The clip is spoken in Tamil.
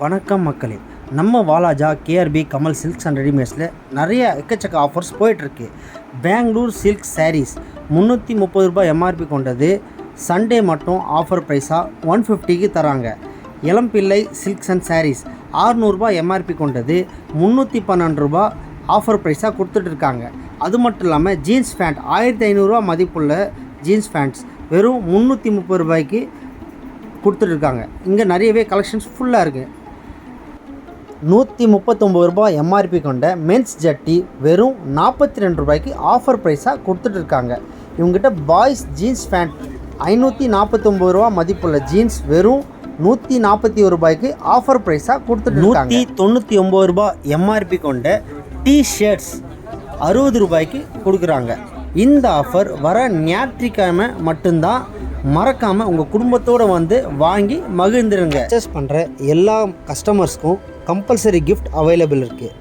வணக்கம் மக்களே, நம்ம Walajah KRP Kamal silks and ரெடிமேட்ஸில் நிறைய எக்கச்சக்க ஆஃபர்ஸ் போயிட்டுருக்கு. பெங்களூர் சில்க் சாரீஸ் 330 ரூபாய் எம்ஆர்பி கொண்டது. சண்டே மட்டும் ஆஃபர் ப்ரைஸாக 150க்கு தராங்க. இளம்பிள்ளை சில்க்ஸ் அண்ட் சாரீஸ் 600 ரூபாய் எம்ஆர்பி கொண்டது 312 ரூபா ஆஃபர் ப்ரைஸாக கொடுத்துட்ருக்காங்க. அது மட்டும் இல்லாமல் ஜீன்ஸ் பேண்ட் 1500 ரூபா மதிப்புள்ள ஜீன்ஸ் பேண்ட்ஸ் வெறும் 330 ரூபாய்க்கு கொடுத்துட்ருக்காங்க. இங்கே நிறையவே கலெக்ஷன்ஸ் ஃபுல்லாக இருக்குது. 139 ரூபாய் எம்ஆர்பி கொண்ட மென்ஸ் ஜட்டி வெறும் 42 ரூபாய்க்கு ஆஃபர் ப்ரைஸாக கொடுத்துட்ருக்காங்க. இவங்ககிட்ட பாய்ஸ் ஜீன்ஸ் பேண்ட் 549 ரூபா மதிப்புள்ள ஜீன்ஸ் வெறும் 141 ரூபாய்க்கு ஆஃபர் ப்ரைஸாக கொடுத்துட்ருக்காங்க. 199 ரூபாய் எம்ஆர்பி கொண்ட டிஷர்ட்ஸ் 60 ரூபாய்க்கு கொடுக்குறாங்க. இந்த ஆஃபர் வர ஞாயிற்றுக்கிழமை மட்டும்தான். மறக்காமல் உங்கள் குடும்பத்தோடு வந்து வாங்கி மகிழ்ந்துருங்க. பர்ச்சேஸ் பண்ணுற எல்லா கஸ்டமர்ஸ்க்கும் கம்பல்சரி கிஃப்ட் அவைலபிள் இருக்குது.